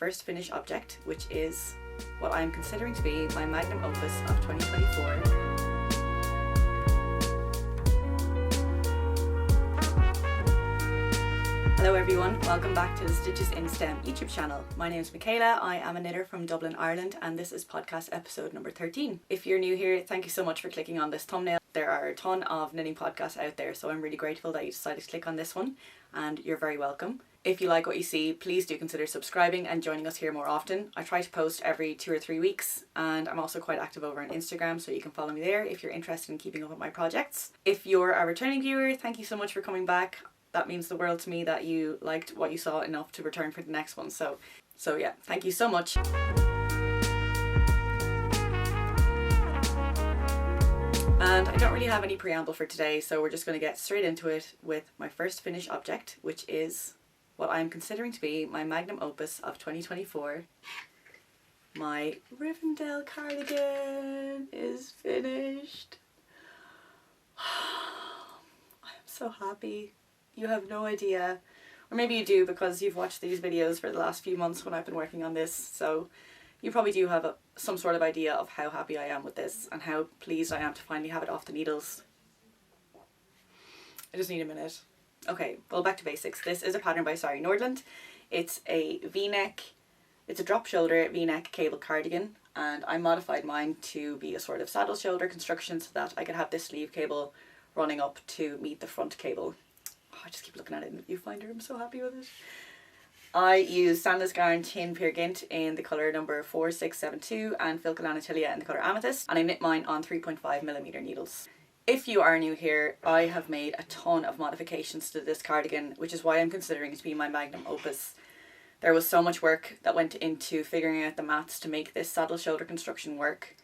first finished object, which is what I'm considering to be my magnum opus of 2024. Hello everyone, welcome back to the Stitches in STEM YouTube channel. My name is Michaela, I am a knitter from Dublin, Ireland, and this is podcast episode number 13. If you're new here, thank you so much for clicking on this thumbnail. There are a ton of knitting podcasts out there, so I'm really grateful that you decided to click on this one, and you're very welcome. If you like what you see, please do consider subscribing and joining us here more often. I try to post every 2 or 3 weeks, and I'm also quite active over on Instagram, so you can follow me there if you're interested in keeping up with my projects. If you're a returning viewer, thank you so much for coming back. That means the world to me that you liked what you saw enough to return for the next one. So yeah, thank you so much. And I don't really have any preamble for today, so we're just going to get straight into it with my first finished object, which is what I'm considering to be my magnum opus of 2024. My Rivendell cardigan is finished. I'm so happy. You have no idea, or maybe you do because you've watched these videos for the last few months when I've been working on this, so you probably do have some sort of idea of how happy I am with this and how pleased I am to finally have it off the needles. I just need a minute. Okay, well, back to basics. This is a pattern by Sari Nordland. It's a v-neck, it's a drop shoulder v-neck cable cardigan, and I modified mine to be a sort of saddle shoulder construction so that I could have this sleeve cable running up to meet the front cable. I just keep looking at it and you find her, I'm so happy with it. I use Sandnes Garn Tin Peer Gynt in the colour number 4672 and Filcolana Tilia in the colour Amethyst, and I knit mine on 3.5mm needles. If you are new here, I have made a ton of modifications to this cardigan, which is why I'm considering it to be my magnum opus. There was so much work that went into figuring out the maths to make this saddle shoulder construction work,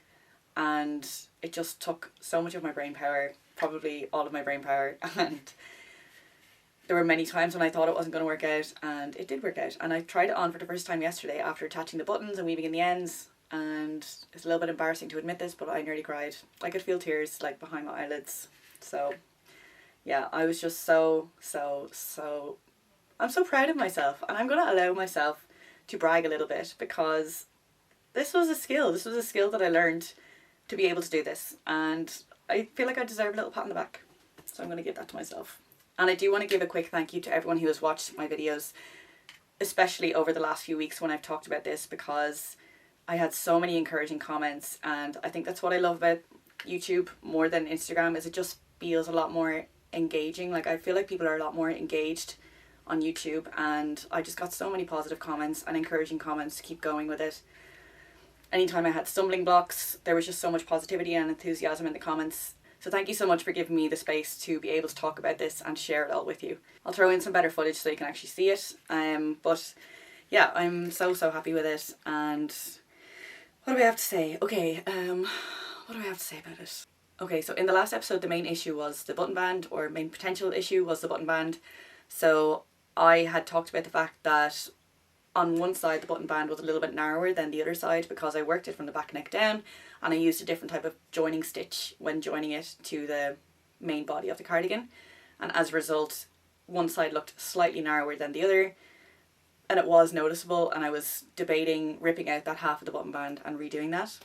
and it just took so much of my brain power, probably all of my brain power, and there were many times when I thought it wasn't going to work out, and it did work out. And I tried it on for the first time yesterday after attaching the buttons and weaving in the ends, and it's a little bit embarrassing to admit this, but I nearly cried. I could feel tears like behind my eyelids. So yeah, I was just so I'm so proud of myself, and I'm going to allow myself to brag a little bit because this was a skill. This was a skill that I learned to be able to do this, and I feel like I deserve a little pat on the back. So I'm going to give that to myself. And I do want to give a quick thank you to everyone who has watched my videos, especially over the last few weeks when I've talked about this, because I had so many encouraging comments, and I think that's what I love about YouTube more than Instagram, is it just feels a lot more engaging. Like, I feel like people are a lot more engaged on YouTube, and I just got so many positive comments and encouraging comments to keep going with it. Anytime I had stumbling blocks, there was just so much positivity and enthusiasm in the comments. So thank you so much for giving me the space to be able to talk about this and share it all with you. I'll throw in some better footage so you can actually see it. But yeah, I'm so happy with it. And what do I have to say? Okay, what do I have to say about it? Okay, so in the last episode, the main issue was the button band, or main potential issue was the button band. So I had talked about the fact that on one side the button band was a little bit narrower than the other side because I worked it from the back neck down, and I used a different type of joining stitch when joining it to the main body of the cardigan, and as a result one side looked slightly narrower than the other, and it was noticeable, and I was debating ripping out that half of the button band and redoing that.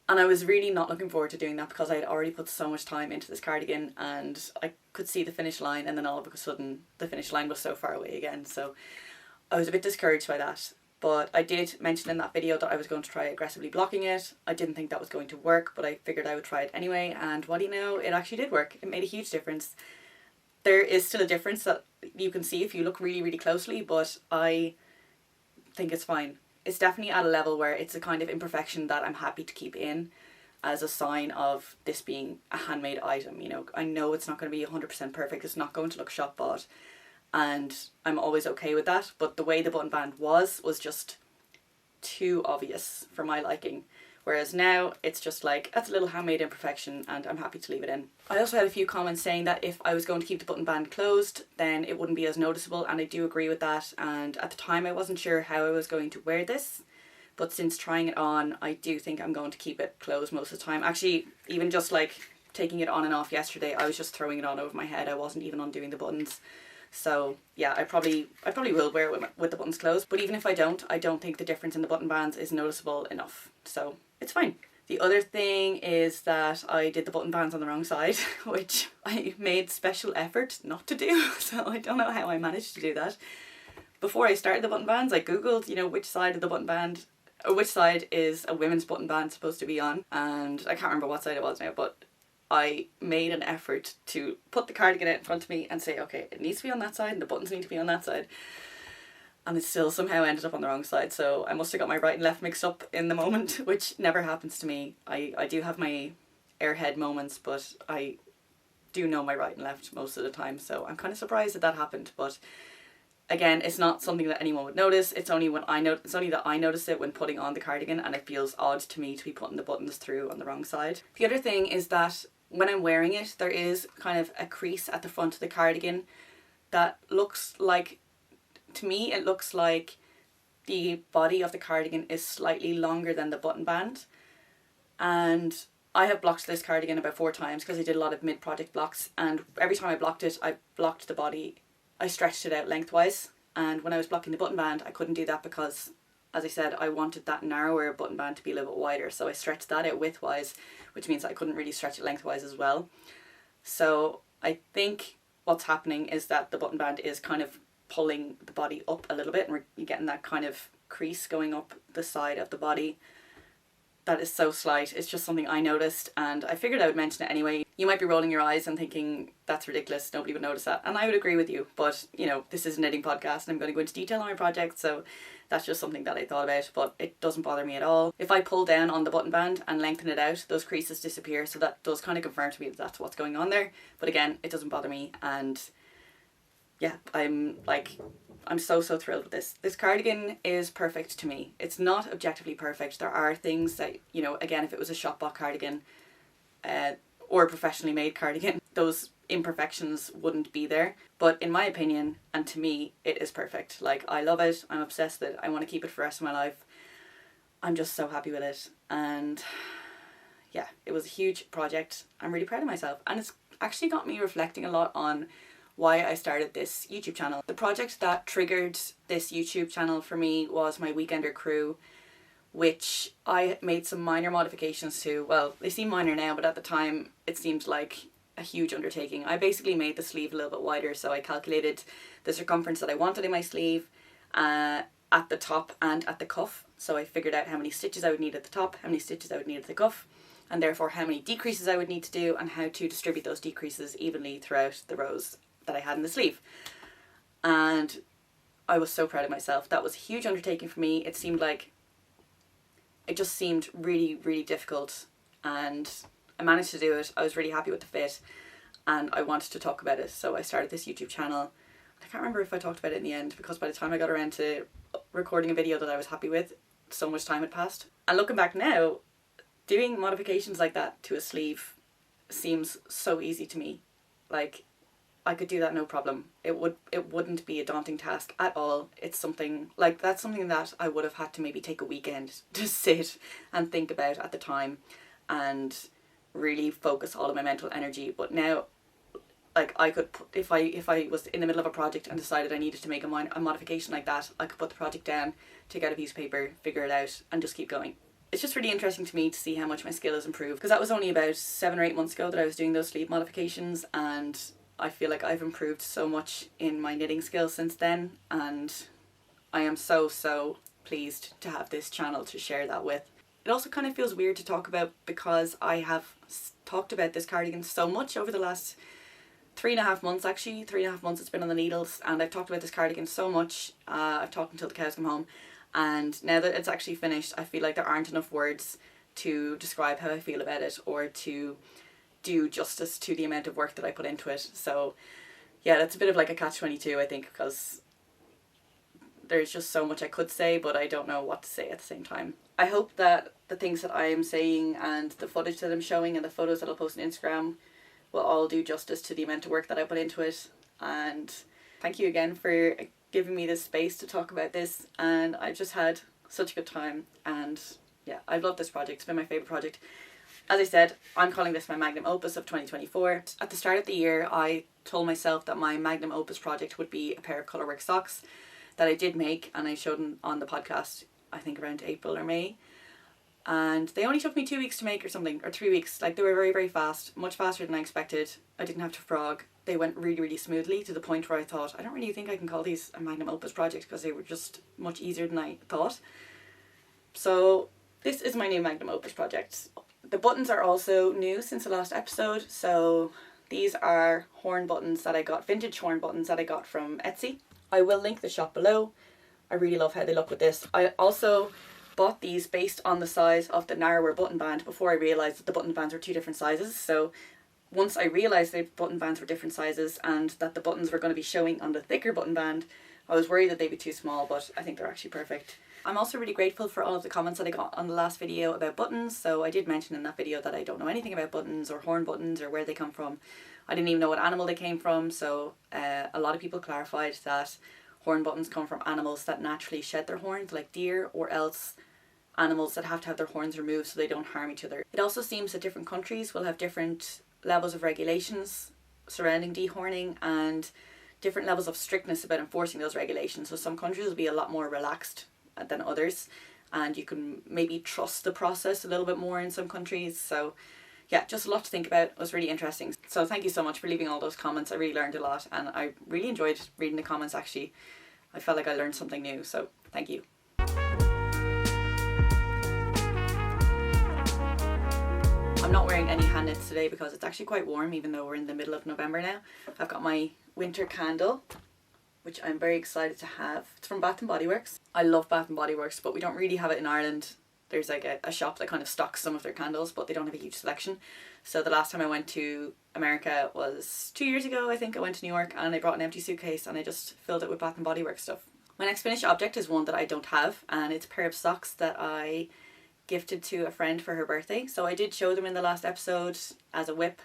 And I was really not looking forward to doing that because I had already put so much time into this cardigan, and I could see the finish line, and then all of a sudden the finish line was so far away again. So I was a bit discouraged by that, but I did mention in that video that I was going to try aggressively blocking it. I didn't think that was going to work, but I figured I would try it anyway, and what do you know, it actually did work. It made a huge difference. There is still a difference that you can see if you look really closely, but I think it's fine. It's definitely at a level where it's a kind of imperfection that I'm happy to keep in as a sign of this being a handmade item. You know, I know it's not going to be 100% perfect, it's not going to look shop bought, and I'm always okay with that, but the way the button band was just too obvious for my liking, whereas now it's just like, that's a little handmade imperfection and I'm happy to leave it in. I also had a few comments saying that if I was going to keep the button band closed then it wouldn't be as noticeable, and I do agree with that, and at the time I wasn't sure how I was going to wear this, but since trying it on I do think I'm going to keep it closed most of the time. Actually, even just like taking it on and off yesterday, I was just throwing it on over my head, I wasn't even undoing the buttons. So yeah, I probably will wear it with the buttons closed, but even if I don't think the difference in the button bands is noticeable enough, so it's fine. The other thing is that I did the button bands on the wrong side, which I made special effort not to do, so I don't know how I managed to do that. Before I started the button bands, I googled, you know, which side of the button band, or which side is a women's button band supposed to be on, and I can't remember what side it was now, but I made an effort to put the cardigan out in front of me and say, okay, it needs to be on that side and the buttons need to be on that side. And it still somehow ended up on the wrong side, so I must have got my right and left mixed up in the moment, which never happens to me. I do have my airhead moments, but I do know my right and left most of the time, so I'm kind of surprised that happened. But again, it's not something that anyone would notice. It's only that I notice it when putting on the cardigan, and it feels odd to me to be putting the buttons through on the wrong side. The other thing is that when I'm wearing it, there is kind of a crease at the front of the cardigan that looks like, to me, it looks like the body of the cardigan is slightly longer than the button band. And I have blocked this cardigan about 4 times because I did a lot of mid-project blocks, and every time I blocked it, I blocked the body, I stretched it out lengthwise. And when I was blocking the button band, I couldn't do that because, as I said, I wanted that narrower button band to be a little bit wider, so I stretched that out widthwise, which means I couldn't really stretch it lengthwise as well. So I think what's happening is that the button band is kind of pulling the body up a little bit, and you're getting that kind of crease going up the side of the body. That is so slight. It's just something I noticed, and I figured I would mention it anyway. You might be rolling your eyes and thinking, that's ridiculous, nobody would notice that. And I would agree with you, but you know, this is a knitting podcast and I'm going to go into detail on my project, so that's just something that I thought about, but it doesn't bother me at all. If I pull down on the button band and lengthen it out, those creases disappear, so that does kind of confirm to me that that's what's going on there. But again, it doesn't bother me, and yeah, I'm so thrilled with this. This cardigan is perfect to me. It's not objectively perfect. There are things that, you know, again, if it was a shop bought cardigan or a professionally made cardigan, those imperfections wouldn't be there. But in my opinion, and to me, it is perfect. Like, I love it. I'm obsessed with it. I want to keep it for the rest of my life. I'm just so happy with it. And yeah, it was a huge project. I'm really proud of myself. And it's actually got me reflecting a lot on why I started this YouTube channel. The project that triggered this YouTube channel for me was my Weekender crew, which I made some minor modifications to. Well, they seem minor now, but at the time it seemed like a huge undertaking. I basically made the sleeve a little bit wider, so I calculated the circumference that I wanted in my sleeve at the top and at the cuff. So I figured out how many stitches I would need at the top, how many stitches I would need at the cuff, and therefore how many decreases I would need to do and how to distribute those decreases evenly throughout the rows that I had in the sleeve. And I was so proud of myself. That was a huge undertaking for me. It just seemed really, really difficult, and I managed to do it. I was really happy with the fit, and I wanted to talk about it, so I started this YouTube channel. I can't remember if I talked about it in the end, because by the time I got around to recording a video that I was happy with, so much time had passed. And looking back now, doing modifications like that to a sleeve seems so easy to me. Like, I could do that no problem. It wouldn't be a daunting task at all. It's something like, that's something that I would have had to maybe take a weekend to sit and think about at the time and really focus all of my mental energy. But now, like, I could put, if I was in the middle of a project and decided I needed to make a modification like that, I could put the project down, take out a piece of paper, figure it out, and just keep going. It's just really interesting to me to see how much my skill has improved, because that was only about 7 or 8 months ago that I was doing those sleeve modifications, and I feel like I've improved so much in my knitting skills since then, and I am so pleased to have this channel to share that with. It also kind of feels weird to talk about, because I have talked about this cardigan so much over the last 3.5 months, actually. 3.5 months it's been on the needles, and I've talked about this cardigan so much. I've talked until the cows come home, and now that it's actually finished, I feel like there aren't enough words to describe how I feel about it, or to do justice to the amount of work that I put into it. So yeah, that's a bit of like a catch-22, I think, because there's just so much I could say, but I don't know what to say at the same time. I hope that the things that I am saying and the footage that I'm showing and the photos that I'll post on Instagram will all do justice to the amount of work that I put into it. And thank you again for giving me this space to talk about this, and I've just had such a good time, and yeah, I've loved this project. It's been my favourite project. As I said, I'm calling this my magnum opus of 2024. At the start of the year, I told myself that my magnum opus project would be a pair of Colourwork socks that I did make, and I showed them on the podcast, I think around April or May. And they only took me 2 weeks to make or something, or 3 weeks. Like, they were very, very fast, much faster than I expected. I didn't have to frog. They went really, really smoothly, to the point where I thought, I don't really think I can call these a magnum opus project, because they were just much easier than I thought. So this is my new magnum opus project. The buttons are also new since the last episode. So these are horn buttons that I got, vintage horn buttons that I got from Etsy. I will link the shop below. I really love how they look with this. I also bought these based on the size of the narrower button band before I realised that the button bands were 2 different sizes. So once I realised the button bands were different sizes and that the buttons were going to be showing on the thicker button band, I was worried that they'd be too small, but I think they're actually perfect. I'm also really grateful for all of the comments that I got on the last video about buttons. So I did mention in that video that I don't know anything about buttons or horn buttons or where they come from. I didn't even know what animal they came from. So a lot of people clarified that horn buttons come from animals that naturally shed their horns, like deer, or else animals that have to have their horns removed so they don't harm each other. It also seems that different countries will have different levels of regulations surrounding dehorning and different levels of strictness about enforcing those regulations. So some countries will be a lot more relaxed than others, and you can maybe trust the process a little bit more in some countries. So yeah, just a lot to think about. It was really interesting. So thank you so much for leaving all those comments. I really learned a lot, and I really enjoyed reading the comments. Actually, I felt like I learned something new, so thank you. I'm not wearing any hand knits today because it's actually quite warm, even though we're in the middle of November now. I've got my winter candle, which I'm very excited to have. It's from Bath & Body Works. I love Bath & Body Works, but we don't really have it in Ireland. There's like a shop that kind of stocks some of their candles, but they don't have a huge selection. So the last time I went to America was 2 years ago, I think. I went to New York and I brought an empty suitcase and I just filled it with Bath & Body Works stuff. My next finished object is one that I don't have, and it's a pair of socks that I gifted to a friend for her birthday. So I did show them in the last episode as a whip,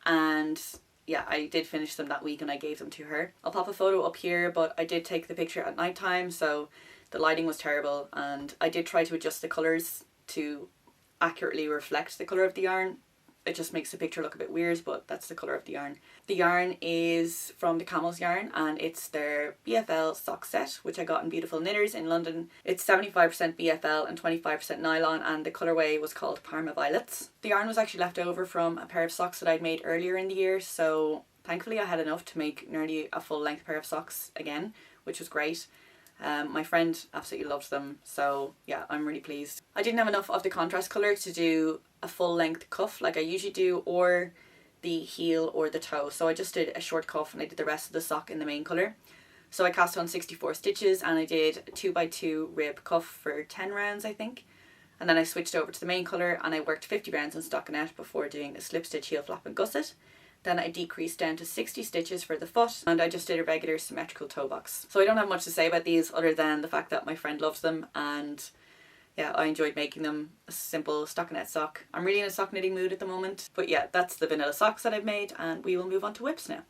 and yeah, I did finish them that week and I gave them to her. I'll pop a photo up here, but I did take the picture at night time, so the lighting was terrible, and I did try to adjust the colours to accurately reflect the colour of the yarn. It just makes the picture look a bit weird, but that's the colour of the yarn. The yarn is from the Camels yarn, and it's their BFL sock set, which I got in Beautiful Knitters in London. It's 75% BFL and 25% nylon, and the colourway was called Parma Violets. The yarn was actually left over from a pair of socks that I'd made earlier in the year, so thankfully I had enough to make nearly a full length pair of socks again, which was great. My friend absolutely loved them, so yeah, I'm really pleased. I didn't have enough of the contrast colour to do a full length cuff like I usually do, or the heel or the toe, so I just did a short cuff and I did the rest of the sock in the main colour. So I cast on 64 stitches and I did a 2x2 rib cuff for 10 rounds, I think, and then I switched over to the main colour and I worked 50 rounds in stockinette before doing a slip stitch, heel flap and gusset. Then I decreased down to 60 stitches for the foot, and I just did a regular symmetrical toe box. So I don't have much to say about these other than the fact that my friend loves them, and yeah, I enjoyed making them. A simple stockinette sock. I'm really in a sock knitting mood at the moment. But yeah, that's the vanilla socks that I've made, and we will move on to whips now.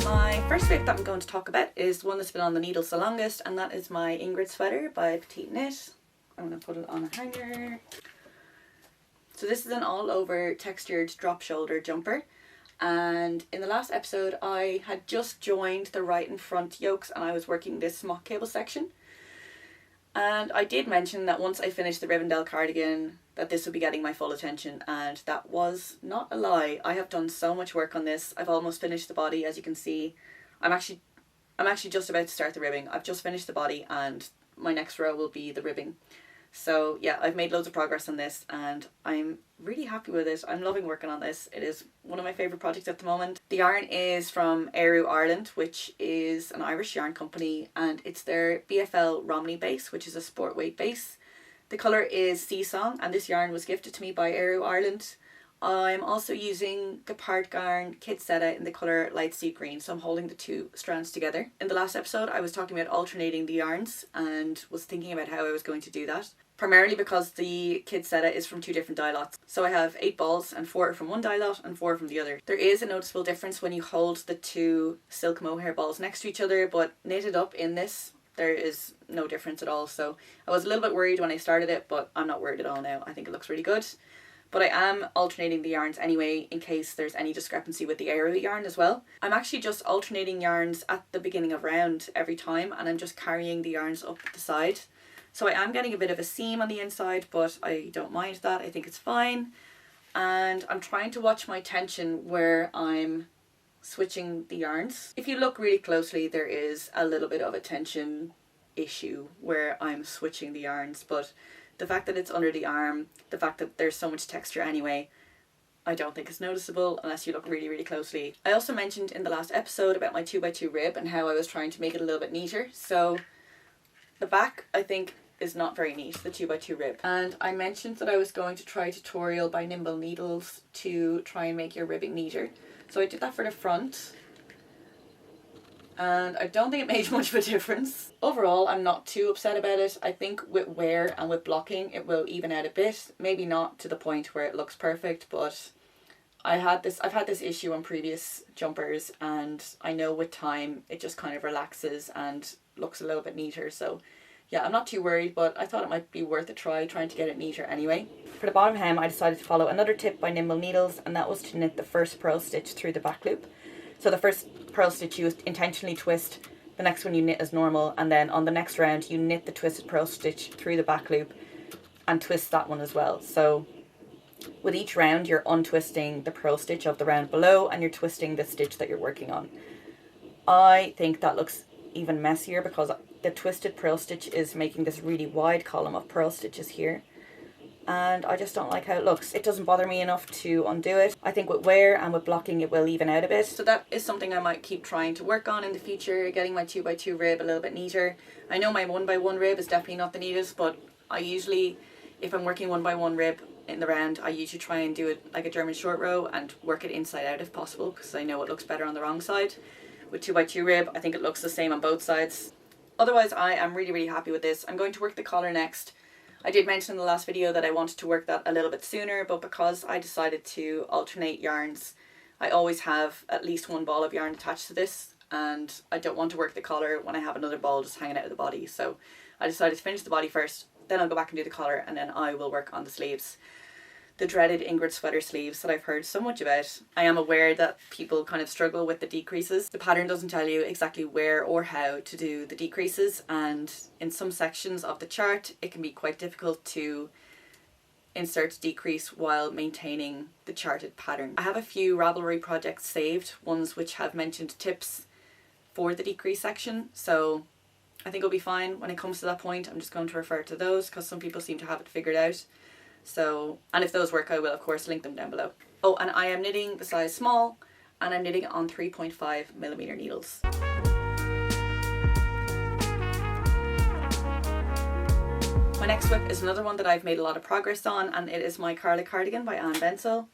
My first whip that I'm going to talk about is one that's been on the needles the longest, and that is my Ingrid sweater by Petite Knit. I'm going to put it on a hanger. So this is an all over textured drop shoulder jumper, and in the last episode I had just joined the right and front yokes and I was working this smock cable section, and I did mention that once I finished the Rivendell cardigan that this would be getting my full attention, and that was not a lie. I have done so much work on this. I've almost finished the body, as you can see. I'm actually just about to start the ribbing. I've just finished the body and my next row will be the ribbing. So yeah, I've made loads of progress on this and I'm really happy with it. I'm loving working on this. It is one of my favourite projects at the moment. The yarn is from Eru Ireland, which is an Irish yarn company, and it's their BFL Romney base, which is a sport weight base. The colour is Sea Song, and this yarn was gifted to me by Eru Ireland. I'm also using Gepard Garn Kid Seta in the colour Light Sea Green, so I'm holding the two strands together. In the last episode I was talking about alternating the yarns and was thinking about how I was going to do that. Primarily because the Kid Seta is from two different dye lots. So I have 8 balls and 4 are from one dye lot and 4 are from the other. There is a noticeable difference when you hold the two silk mohair balls next to each other, but knitted up in this there is no difference at all. So I was a little bit worried when I started it, but I'm not worried at all now. I think it looks really good. But I am alternating the yarns anyway in case there's any discrepancy with the area yarn as well. I'm actually just alternating yarns at the beginning of round every time, and I'm just carrying the yarns up the side. So I am getting a bit of a seam on the inside, but I don't mind that. I think it's fine. And I'm trying to watch my tension where I'm switching the yarns. If you look really closely, there is a little bit of a tension issue where I'm switching the yarns, but the fact that it's under the arm, the fact that there's so much texture anyway, I don't think it's noticeable unless you look really, really closely. I also mentioned in the last episode about my 2x2 rib and how I was trying to make it a little bit neater. So the back, I think, is not very neat, the 2x2 rib. And I mentioned that I was going to try a tutorial by Nimble Needles to try and make your ribbing neater. So I did that for the front, and I don't think it made much of a difference. Overall, I'm not too upset about it. I think with wear and with blocking, it will even out a bit. Maybe not to the point where it looks perfect, but I've had this issue on previous jumpers, and I know with time it just kind of relaxes and looks a little bit neater. So yeah, I'm not too worried, but I thought it might be worth a try trying to get it neater anyway. For the bottom hem, I decided to follow another tip by Nimble Needles, and that was to knit the first purl stitch through the back loop. So the first purl stitch you intentionally twist, the next one you knit as normal, and then on the next round you knit the twisted purl stitch through the back loop and twist that one as well. So with each round you're untwisting the purl stitch of the round below and you're twisting the stitch that you're working on. I think that looks even messier because the twisted purl stitch is making this really wide column of purl stitches here, and I just don't like how it looks. It doesn't bother me enough to undo it. I think with wear and with blocking it will even out a bit. So that is something I might keep trying to work on in the future, getting my 2x2 rib a little bit neater. I know my 1x1 rib is definitely not the neatest, but I usually, if I'm working 1x1 rib in the round, I usually try and do it like a German short row and work it inside out if possible, because I know it looks better on the wrong side. With 2x2 rib, I think it looks the same on both sides. Otherwise, I am really, really happy with this. I'm going to work the collar next. I did mention in the last video that I wanted to work that a little bit sooner, but because I decided to alternate yarns, I always have at least one ball of yarn attached to this, and I don't want to work the collar when I have another ball just hanging out of the body. So I decided to finish the body first, then I'll go back and do the collar, and then I will work on the sleeves. The dreaded Ingrid sweater sleeves that I've heard so much about. I am aware that people kind of struggle with the decreases. The pattern doesn't tell you exactly where or how to do the decreases, and in some sections of the chart it can be quite difficult to insert decrease while maintaining the charted pattern. I have a few Ravelry projects saved, ones which have mentioned tips for the decrease section, so I think it'll be fine when it comes to that point. I'm just going to refer to those because some people seem to have it figured out. So, and if those work, I will of course link them down below. Oh, and I am knitting the size small, and I'm knitting on 3.5mm needles. My next whip is another one that I've made a lot of progress on, and it is my Carla cardigan by Anne Bensel.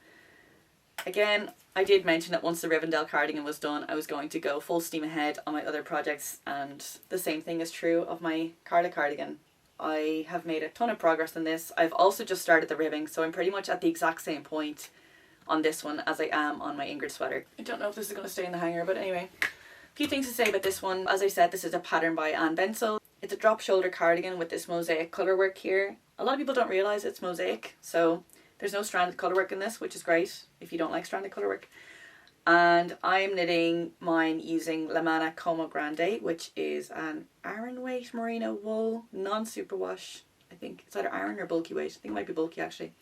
Again, I did mention that once the Rivendell cardigan was done, I was going to go full steam ahead on my other projects, and the same thing is true of my Carla cardigan. I have made a ton of progress on this. I've also just started the ribbing, so I'm pretty much at the exact same point on this one as I am on my Ingrid sweater. I don't know if this is going to stay in the hanger, but anyway. A few things to say about this one. As I said, this is a pattern by Anne Bensel. It's a drop shoulder cardigan with this mosaic colour work here. A lot of people don't realise it's mosaic, so there's no stranded colour work in this, which is great if you don't like stranded colour work. And I'm knitting mine using Lamana Como Grande, which is an Aran weight merino wool, non-superwash. I think it's either Aran or bulky weight. I think it might be bulky actually.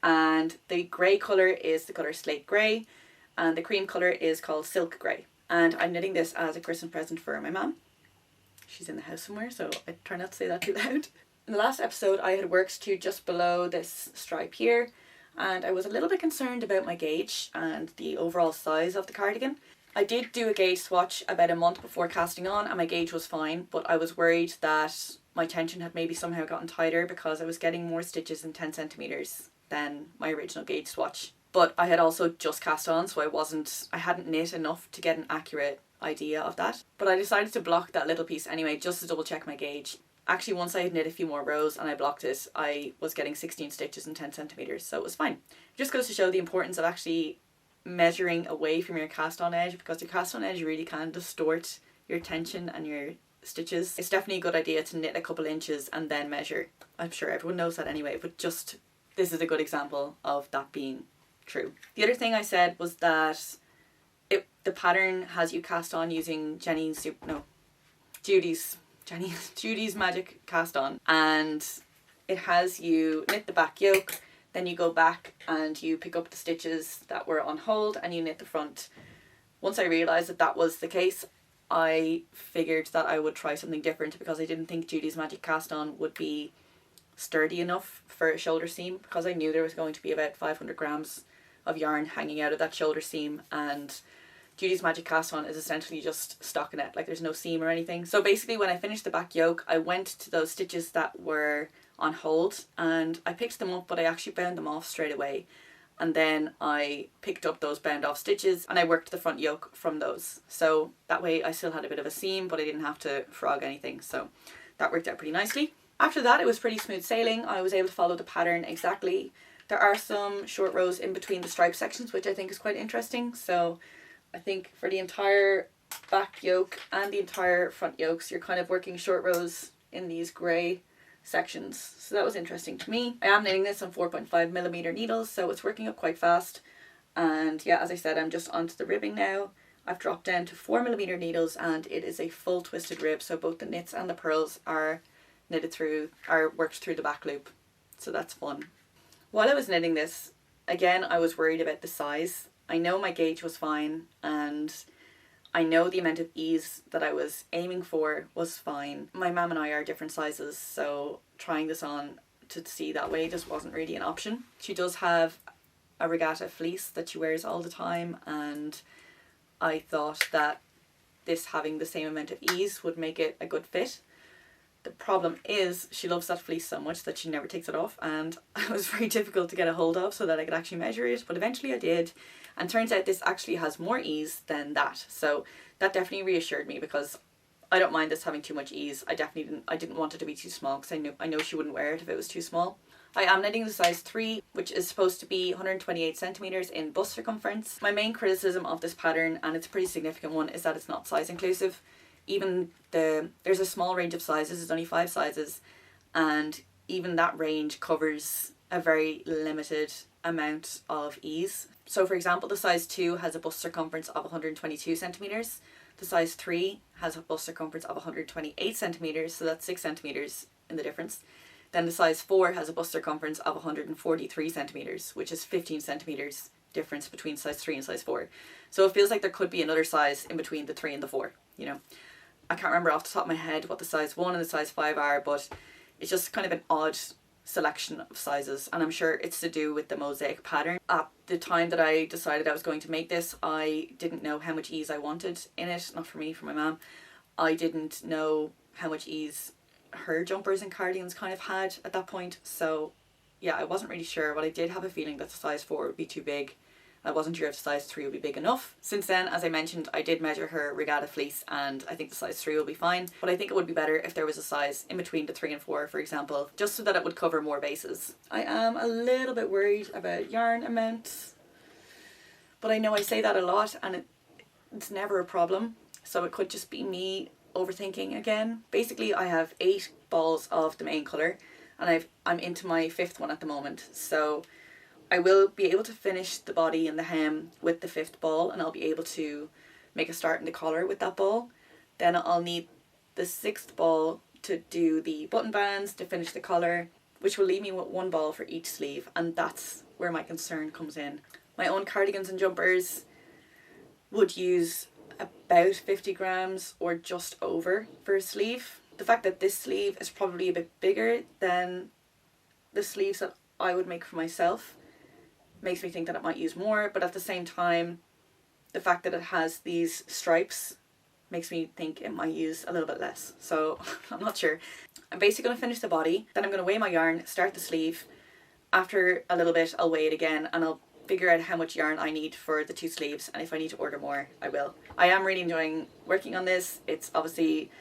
And the grey colour is the colour Slate Grey, and the cream colour is called Silk Grey. And I'm knitting this as a Christmas present for my mum. She's in the house somewhere, so I try not to say that too loud. In the last episode, I had worked to just below this stripe here, and I was a little bit concerned about my gauge and the overall size of the cardigan. I did do a gauge swatch about a month before casting on, and my gauge was fine, but I was worried that my tension had maybe somehow gotten tighter because I was getting more stitches in 10 centimeters than my original gauge swatch. But I had also just cast on, so I hadn't knit enough to get an accurate idea of that. But I decided to block that little piece anyway, just to double check my gauge. Actually, once I had knit a few more rows and I blocked it, I was getting 16 stitches in 10 centimeters, so it was fine. It just goes to show the importance of actually measuring away from your cast on edge, because your cast on edge really can distort your tension and your stitches, it's definitely a good idea to knit a couple inches and then measure. I'm sure everyone knows that anyway, but just this is a good example of that being true. The other thing I said was that the pattern has you cast on using Judy's Magic Cast On, and it has you knit the back yoke, then you go back and you pick up the stitches that were on hold and you knit the front. Once I realised that that was the case, I figured that I would try something different, because I didn't think Judy's Magic Cast On would be sturdy enough for a shoulder seam, because I knew there was going to be about 500 grams of yarn hanging out of that shoulder seam, and Judy's Magic Cast On is essentially just stockinette, like there's no seam or anything. So basically when I finished the back yoke, I went to those stitches that were on hold and I picked them up, but I actually bound them off straight away. And then I picked up those bound off stitches and I worked the front yoke from those. So that way I still had a bit of a seam, but I didn't have to frog anything. So that worked out pretty nicely. After that, it was pretty smooth sailing. I was able to follow the pattern exactly. There are some short rows in between the stripe sections, which I think is quite interesting. So I think for the entire back yoke and the entire front yokes, you're kind of working short rows in these grey sections. So that was interesting to me. I am knitting this on 4.5mm needles, so it's working up quite fast. And yeah, as I said, I'm just onto the ribbing now. I've dropped down to 4mm needles and it is a full twisted rib, so both the knits and the purls are worked through the back loop. So that's fun. While I was knitting this, again, I was worried about the size. I know my gauge was fine and I know the amount of ease that I was aiming for was fine. My mum and I are different sizes, so trying this on to see that way just wasn't really an option. She does have a regatta fleece that she wears all the time, and I thought that this having the same amount of ease would make it a good fit. The problem is she loves that fleece so much that she never takes it off, and it was very difficult to get a hold of so that I could actually measure it, but eventually I did. And turns out this actually has more ease than that. So that definitely reassured me, because I don't mind this having too much ease. I didn't want it to be too small, because I know she wouldn't wear it if it was too small. I am knitting the size 3, which is supposed to be 128 centimeters in bust circumference. My main criticism of this pattern, and it's a pretty significant one, is that it's not size inclusive. There's a small range of sizes, there's only 5 sizes, and even that range covers a very limited amount of ease. So for example, the size 2 has a bust circumference of 122 centimeters. The size 3 has a bust circumference of 128 centimeters, so that's 6 centimeters in the difference. Then the size 4 has a bust circumference of 143 centimeters, which is 15 centimeters difference between size 3 and size 4. So it feels like there could be another size in between the 3 and the 4, you know. I can't remember off the top of my head what the size 1 and the size 5 are, but it's just kind of an odd selection of sizes, and I'm sure it's to do with the mosaic pattern. At the time that I decided I was going to make this, I didn't know how much ease I wanted in it. Not for me, for my mum. I didn't know how much ease her jumpers and cardigans kind of had at that point, so yeah, I wasn't really sure, but I did have a feeling that the size 4 would be too big. I wasn't sure if the size 3 would be big enough. Since then, as I mentioned, I did measure her regatta fleece and I think the size 3 will be fine, but I think it would be better if there was a size in between the 3 and 4, for example, just so that it would cover more bases. I am a little bit worried about yarn amounts, but I know I say that a lot and it's never a problem, so it could just be me overthinking again. Basically, I have 8 balls of the main colour and I'm into my 5th one at the moment, so I will be able to finish the body and the hem with the 5th ball, and I'll be able to make a start in the collar with that ball. Then I'll need the 6th ball to do the button bands, to finish the collar, which will leave me with 1 ball for each sleeve, and that's where my concern comes in. My own cardigans and jumpers would use about 50 grams or just over for a sleeve. The fact that this sleeve is probably a bit bigger than the sleeves that I would make for myself makes me think that it might use more, but at the same time, the fact that it has these stripes makes me think it might use a little bit less. So I'm not sure. I'm basically going to finish the body, then I'm going to weigh my yarn, start the sleeve. After a little bit, I'll weigh it again and I'll figure out how much yarn I need for the 2 sleeves, and if I need to order more, I will. I am really enjoying working on this. It's obviously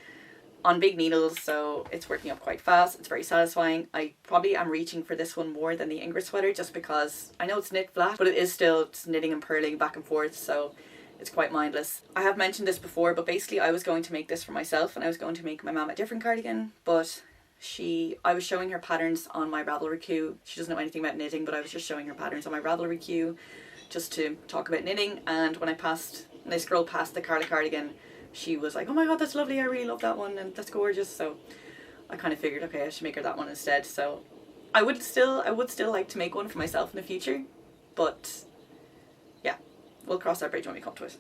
on big needles, so it's working up quite fast. It's very satisfying. I probably am reaching for this one more than the Ingrid sweater, just because I know it's knit flat, but it is still just knitting and purling back and forth, so it's quite mindless. I have mentioned this before, but basically I was going to make this for myself and I was going to make my mum a different cardigan, but I was showing her patterns on my Ravelry queue. She doesn't know anything about knitting, but I was just showing her patterns on my Ravelry queue just to talk about knitting. And when I scrolled past the Carla cardigan, she was like, oh my god, that's lovely, I really love that one and that's gorgeous. So I kind of figured, okay, I should make her that one instead. So I would still like to make one for myself in the future, but yeah, we'll cross that bridge when we come to it.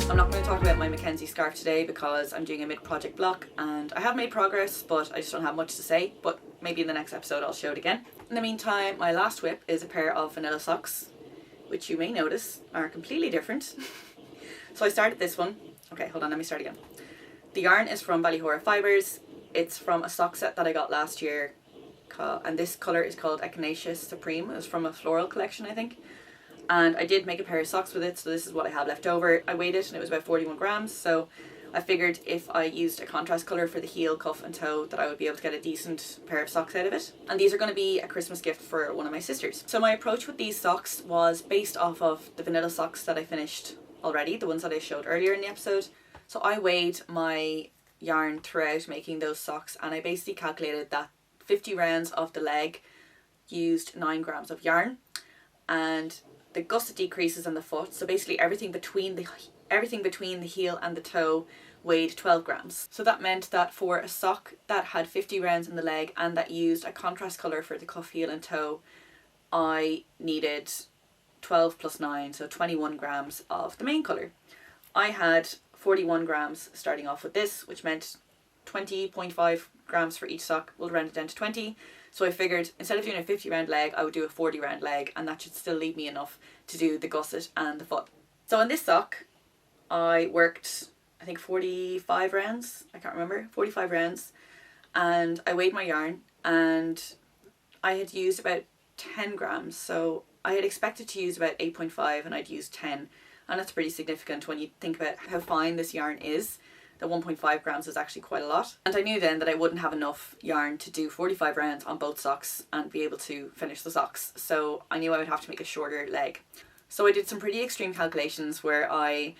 I'm not going to talk about my Mackenzie scarf today because I'm doing a mid-project block and I have made progress, but I just don't have much to say. But maybe in the next episode I'll show it again. In the meantime, my last whip is a pair of vanilla socks, which you may notice are completely different. So I started this one. Okay, hold on, let me start again. The yarn is from Ballyhora Fibres. It's from a sock set that I got last year, and this colour is called Echinacea Supreme. It was from a floral collection, I think. And I did make a pair of socks with it, so this is what I have left over. I weighed it and it was about 41 grams, so I figured if I used a contrast colour for the heel, cuff and toe that I would be able to get a decent pair of socks out of it. And these are going to be a Christmas gift for one of my sisters. So my approach with these socks was based off of the vanilla socks that I finished already, the ones that I showed earlier in the episode. So I weighed my yarn throughout making those socks and I basically calculated that 50 rounds of the leg used 9 grams of yarn, and the gusset decreases on the foot, so basically everything between the heel and the toe weighed 12 grams. So that meant that for a sock that had 50 rounds in the leg and that used a contrast colour for the cuff, heel and toe, I needed 12 plus 9, so 21 grams of the main colour. I had 41 grams starting off with this, which meant 20.5 grams for each sock. We'll round it down to 20. So I figured instead of doing a 50 round leg, I would do a 40 round leg, and that should still leave me enough to do the gusset and the foot. So on this sock, I worked, I think 45 rounds, I can't remember, 45 rounds, and I weighed my yarn and I had used about 10 grams. So I had expected to use about 8.5 and I'd used 10, and that's pretty significant when you think about how fine this yarn is. The 1.5 grams is actually quite a lot. And I knew then that I wouldn't have enough yarn to do 45 rounds on both socks and be able to finish the socks. So I knew I would have to make a shorter leg. So I did some pretty extreme calculations where I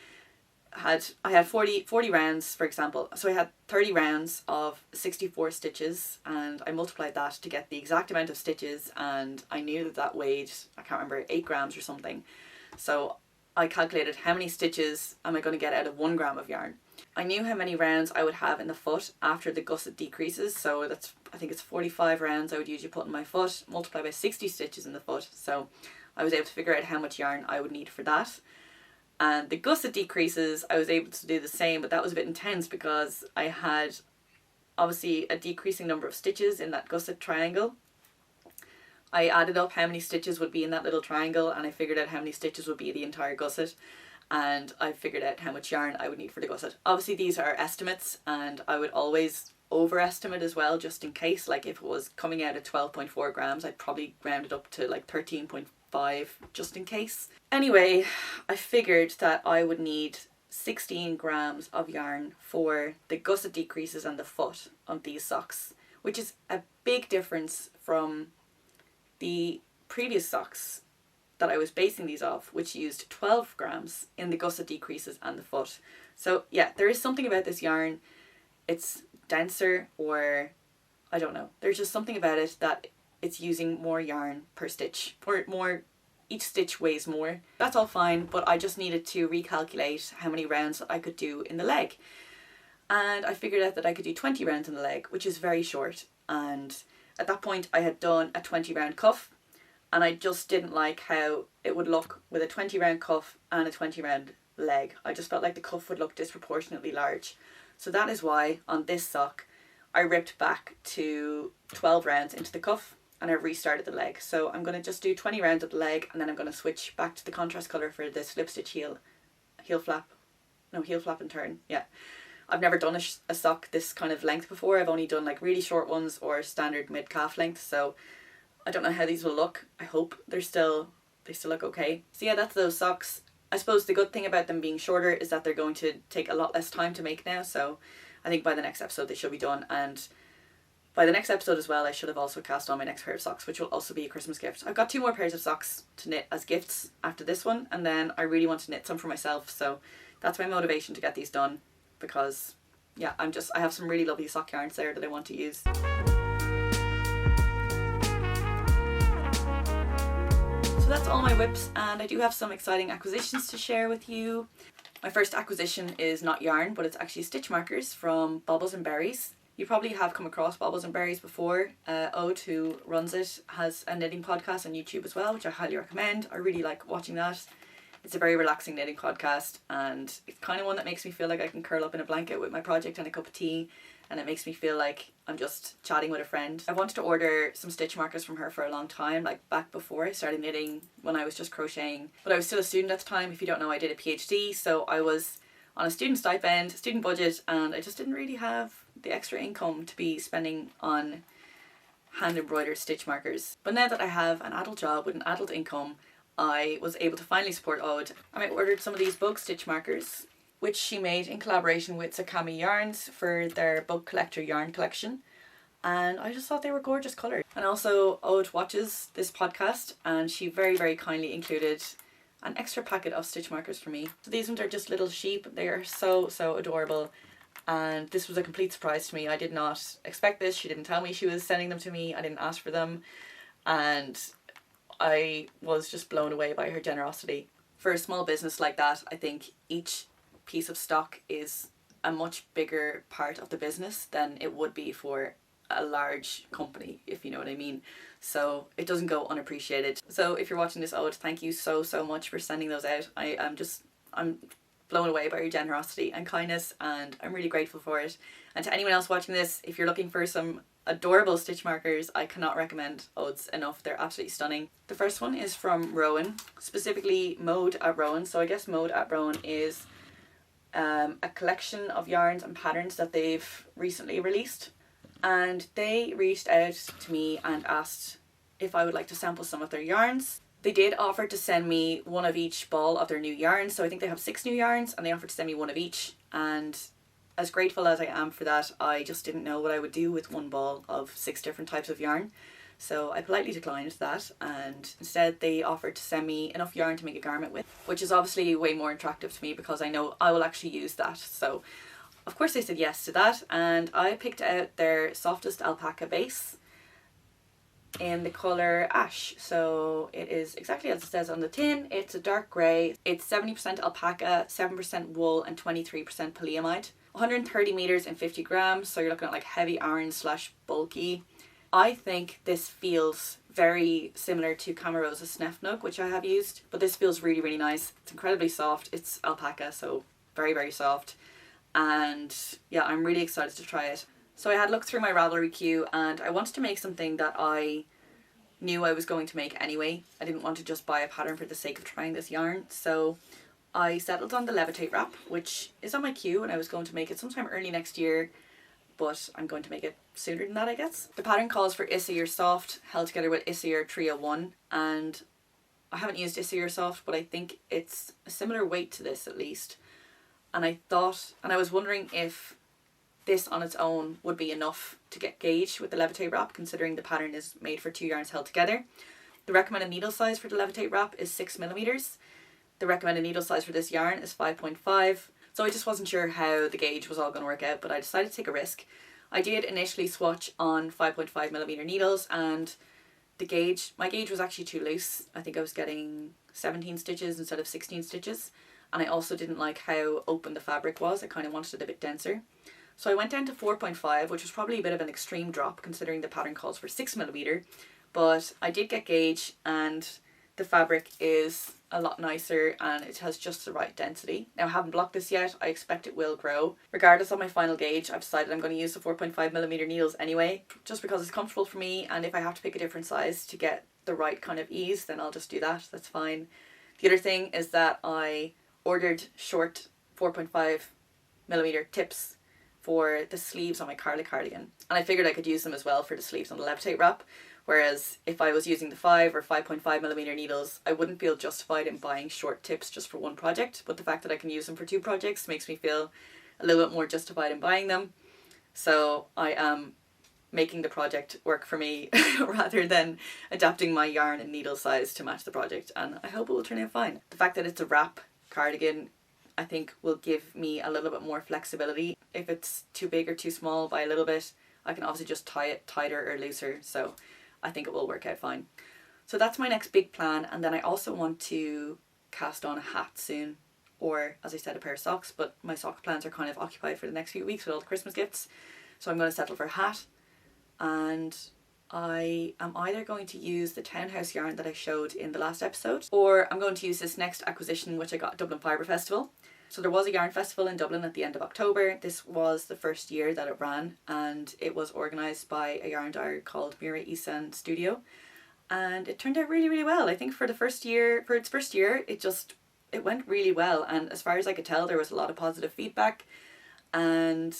had 40 rounds, for example. So I had 30 rounds of 64 stitches and I multiplied that to get the exact amount of stitches, and I knew that that weighed, I can't remember, 8 grams or something. So I calculated how many stitches am I going to get out of 1 gram of yarn. I knew how many rounds I would have in the foot after the gusset decreases, so that's, I think it's 45 rounds I would usually put in my foot, multiplied by 60 stitches in the foot. So I was able to figure out how much yarn I would need for that. And the gusset decreases, I was able to do the same, but that was a bit intense because I had obviously a decreasing number of stitches in that gusset triangle. I added up how many stitches would be in that little triangle and I figured out how many stitches would be the entire gusset. And I figured out how much yarn I would need for the gusset. Obviously these are estimates and I would always overestimate as well, just in case. Like if it was coming out at 12.4 grams, I'd probably round it up to like 13.5 just in case. Anyway, I figured that I would need 16 grams of yarn for the gusset decreases and the foot on these socks, which is a big difference from the previous socks that I was basing these off, which used 12 grams in the gusset decreases and the foot. So yeah, there is something about this yarn. It's denser, or I don't know. There's just something about it that it's using more yarn per stitch, or more, each stitch weighs more. That's all fine, but I just needed to recalculate how many rounds I could do in the leg. And I figured out that I could do 20 rounds in the leg, which is very short. And at that point I had done a 20 round cuff, and I just didn't like how it would look with a 20 round cuff and a 20 round leg. I just felt like the cuff would look disproportionately large. So that is why on this sock I ripped back to 12 rounds into the cuff and I restarted the leg. So I'm going to just do 20 rounds of the leg, and then I'm going to switch back to the contrast colour for the slip stitch heel flap and turn. Yeah. I've never done a sock this kind of length before. I've only done like really short ones or standard mid calf length. So I don't know how these will look. I hope they still look okay. So yeah, that's those socks. I suppose the good thing about them being shorter is that they're going to take a lot less time to make now. So I think by the next episode they should be done. And By the next episode as well, I should have also cast on my next pair of socks, which will also be a Christmas gift. I've got 2 more pairs of socks to knit as gifts after this one, and then I really want to knit some for myself, so that's my motivation to get these done, because yeah, I have some really lovely sock yarns there that I want to use. So that's all my whips, and I do have some exciting acquisitions to share with you. My first acquisition is not yarn, but it's actually stitch markers from Baubles and Berries. You probably have come across Baubles and Berries before. Ode, who runs it, has a knitting podcast on YouTube as well, which I highly recommend. I really like watching that. It's a very relaxing knitting podcast, and it's kind of one that makes me feel like I can curl up in a blanket with my project and a cup of tea, and it makes me feel like I'm just chatting with a friend. I wanted to order some stitch markers from her for a long time, like back before I started knitting, when I was just crocheting. But I was still a student at the time. If you don't know, I did a PhD, so I was on a student stipend, student budget, and I just didn't really have the extra income to be spending on hand embroidered stitch markers. But now that I have an adult job with an adult income, I was able to finally support Ode. I ordered some of these bug stitch markers, which she made in collaboration with Sakami Yarns for their Bug Collector yarn collection, and I just thought they were gorgeous colours. And also, Ode watches this podcast, and she very, very kindly included an extra packet of stitch markers for me. So these ones are just little sheep. They are so, so adorable, and this was a complete surprise to me. I did not expect this. She didn't tell me she was sending them to me. I didn't ask for them, and I was just blown away by her generosity. For a small business like that, I think each piece of stock is a much bigger part of the business than it would be for a large company, if you know what I mean. So it doesn't go unappreciated. So if you're watching this, Ode, thank you so, so much for sending those out. I'm blown away by your generosity and kindness, and I'm really grateful for it. And to anyone else watching this, if you're looking for some adorable stitch markers, I cannot recommend Ode's enough. They're absolutely stunning. The first one is from Rowan, specifically Mode at Rowan. So I guess Mode at Rowan is a collection of yarns and patterns that they've recently released, and they reached out to me and asked if I would like to sample some of their yarns. They did offer to send me one of each ball of their new yarns, so I think they have 6 new yarns, and they offered to send me one of each, and as grateful as I am for that, I just didn't know what I would do with one ball of 6 different types of yarn. So I politely declined that, and instead they offered to send me enough yarn to make a garment with, which is obviously way more attractive to me because I know I will actually use that. So of course I said yes to that, and I picked out their softest alpaca base in the colour Ash. So it is exactly as it says on the tin. It's a dark grey. It's 70% alpaca, 7% wool, and 23% polyamide. 130 meters and 50 grams, so you're looking at like heavy iron / bulky. I think this feels very similar to Camarosa Snefnug, which I have used, but this feels really, really nice. It's incredibly soft. It's alpaca, so very, very soft. And yeah, I'm really excited to try it. So I had looked through my Ravelry queue, and I wanted to make something that I knew I was going to make anyway. I didn't want to just buy a pattern for the sake of trying this yarn. So I settled on the Levitate wrap, which is on my queue, and I was going to make it sometime early next year, but I'm going to make it sooner than that, I guess. The pattern calls for Isair Soft, held together with Isair 301, and I haven't used Isair Soft, but I think it's a similar weight to this at least. And I was wondering if this on its own would be enough to get gauged with the Levitate wrap, considering the pattern is made for 2 yarns held together. The recommended needle size for the Levitate wrap is 6 millimeters. The recommended needle size for this yarn is 5.5. So I just wasn't sure how the gauge was all going to work out, but I decided to take a risk. I did initially swatch on 5.5 millimeter needles, and my gauge was actually too loose. I think I was getting 17 stitches instead of 16 stitches. And I also didn't like how open the fabric was. I kind of wanted it a bit denser. So I went down to 4.5, which was probably a bit of an extreme drop considering the pattern calls for 6 millimeter. But I did get gauge, and the fabric is a lot nicer and it has just the right density. Now I haven't blocked this yet. I expect it will grow. Regardless of my final gauge, I've decided I'm going to use the 4.5 millimeter needles anyway, just because it's comfortable for me, and if I have to pick a different size to get the right kind of ease, then I'll just do that. That's fine. The other thing is that I ordered short 4.5 millimeter tips for the sleeves on my Carla cardigan, and I figured I could use them as well for the sleeves on the Levitate wrap, whereas if I was using the 5 or 5.5 millimeter needles, I wouldn't feel justified in buying short tips just for one project, but the fact that I can use them for 2 projects makes me feel a little bit more justified in buying them. So I am making the project work for me rather than adapting my yarn and needle size to match the project, and I hope it will turn out fine. The fact that it's a wrap cardigan I think will give me a little bit more flexibility. If it's too big or too small by a little bit, I can obviously just tie it tighter or looser, so I think it will work out fine. So that's my next big plan, and then I also want to cast on a hat soon, or as I said, a pair of socks, but my sock plans are kind of occupied for the next few weeks with all the Christmas gifts, so I'm going to settle for a hat. And I am either going to use the Townhouse yarn that I showed in the last episode, or I'm going to use this next acquisition which I got at Dublin Fibre Festival. So there was a yarn festival in Dublin at the end of October. This was the first year that it ran, and it was organised by a yarn dyer called Mira Isan Studio, and it turned out really, really well. I think for its first year, it went really well, and as far as I could tell, there was a lot of positive feedback, and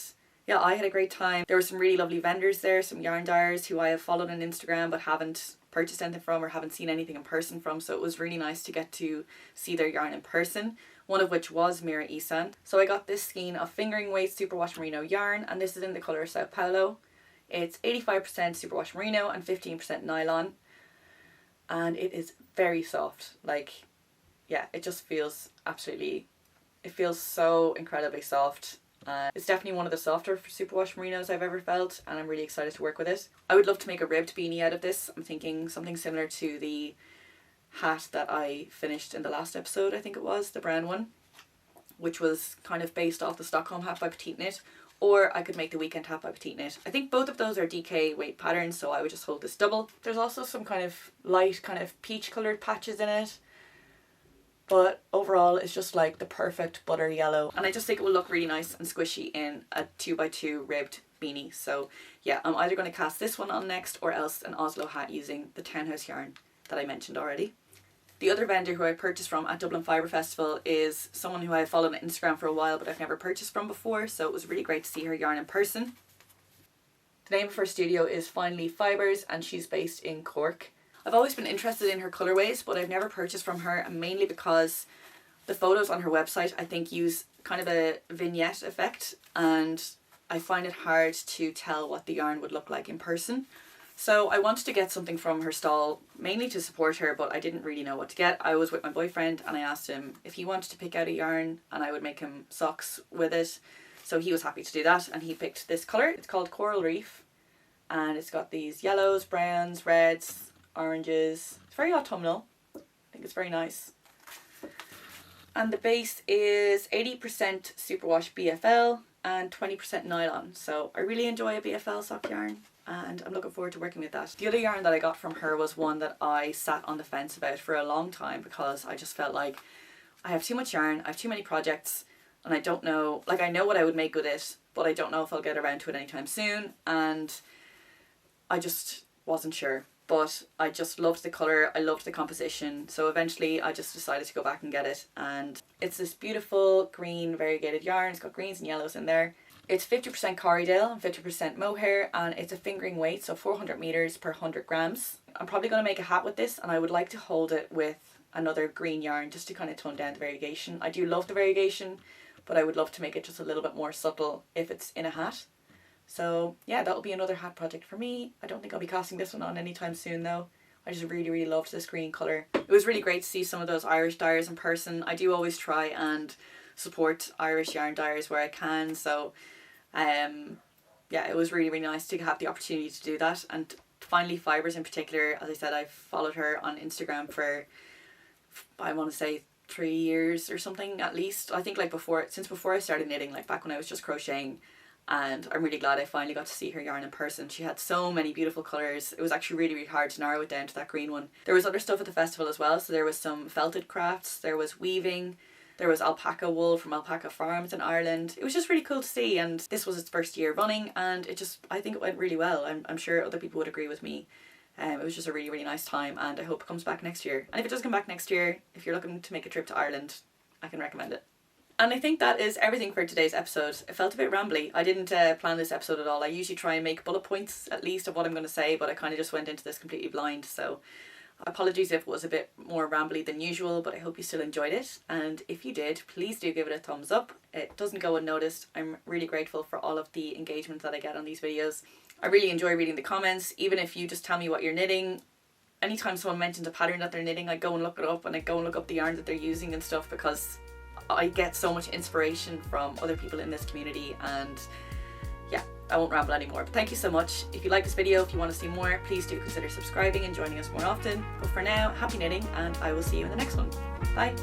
yeah, I had a great time. There were some really lovely vendors there, some yarn dyers who I have followed on Instagram but haven't purchased anything from or haven't seen anything in person from, so it was really nice to get to see their yarn in person, one of which was Mira Isan. So I got this skein of fingering weight superwash merino yarn, and this is in the colour Sao Paulo. It's 85% superwash merino and 15% nylon, and it is very soft. Like, yeah, it just feels it feels so incredibly soft. It's definitely one of the softer superwash merinos I've ever felt, and I'm really excited to work with it. I would love to make a ribbed beanie out of this. I'm thinking something similar to the hat that I finished in the last episode, I think it was, the brown one, which was kind of based off the Stockholm hat by Petite Knit, or I could make the weekend hat by Petite Knit. I think both of those are DK weight patterns, so I would just hold this double. There's also some kind of light kind of peach coloured patches in it, but overall it's just like the perfect butter yellow, and I just think it will look really nice and squishy in a 2x2 ribbed beanie. So yeah, I'm either going to cast this one on next or else an Oslo hat using the Townhouse yarn that I mentioned already. The other vendor who I purchased from at Dublin Fibre Festival is someone who I have followed on Instagram for a while but I've never purchased from before, so it was really great to see her yarn in person. The name of her studio is Finally Fibres, and she's based in Cork. I've always been interested in her colourways, but I've never purchased from her, and mainly because the photos on her website I think use kind of a vignette effect, and I find it hard to tell what the yarn would look like in person. So I wanted to get something from her stall, mainly to support her, but I didn't really know what to get. I was with my boyfriend and I asked him if he wanted to pick out a yarn and I would make him socks with it. So he was happy to do that, and he picked this colour. It's called Coral Reef, and it's got these yellows, browns, reds, oranges. It's very autumnal. I think it's very nice. And the base is 80% superwash BFL and 20% nylon. So I really enjoy a BFL sock yarn, and I'm looking forward to working with that. The other yarn that I got from her was one that I sat on the fence about for a long time, because I just felt like I have too much yarn, I have too many projects, and I don't know, like, I know what I would make with it, but I don't know if I'll get around to it anytime soon, and I just wasn't sure. But I just loved the colour, I loved the composition, so eventually I just decided to go back and get it. And it's this beautiful green variegated yarn. It's got greens and yellows in there. It's 50% Corriedale and 50% mohair, and it's a fingering weight, so 400 meters per 100 grams. I'm probably going to make a hat with this, and I would like to hold it with another green yarn just to kind of tone down the variegation. I do love the variegation, but I would love to make it just a little bit more subtle if it's in a hat. So yeah, that'll be another hat project for me. I don't think I'll be casting this one on anytime soon though. I just really, really loved this green colour. It was really great to see some of those Irish dyers in person. I do always try and support Irish yarn dyers where I can, so yeah, it was really, really nice to have the opportunity to do that. And Finally Fibres in particular, as I said, I've followed her on Instagram for, I want to say, 3 years or something at least. I think like since before I started knitting, like back when I was just crocheting. And I'm really glad I finally got to see her yarn in person. She had so many beautiful colours. It was actually really, really hard to narrow it down to that green one. There was other stuff at the festival as well. So there was some felted crafts, there was weaving, there was alpaca wool from Alpaca Farms in Ireland. It was just really cool to see, and this was its first year running, and I think it went really well. I'm sure other people would agree with me. It was just a really, really nice time, and I hope it comes back next year. And if it does come back next year, if you're looking to make a trip to Ireland, I can recommend it. And I think that is everything for today's episode. It felt a bit rambly. I didn't plan this episode at all. I usually try and make bullet points at least of what I'm going to say, but I kind of just went into this completely blind. So apologies if it was a bit more rambly than usual, but I hope you still enjoyed it. And if you did, please do give it a thumbs up. It doesn't go unnoticed. I'm really grateful for all of the engagement that I get on these videos. I really enjoy reading the comments, even if you just tell me what you're knitting. Anytime someone mentions a pattern that they're knitting, I go and look it up, and I go and look up the yarn that they're using and stuff, because I get so much inspiration from other people in this community. And yeah, I won't ramble anymore, but thank you so much. If you like this video, if you want to see more, please do consider subscribing and joining us more often. But for now, happy knitting, and I will see you in the next one. Bye.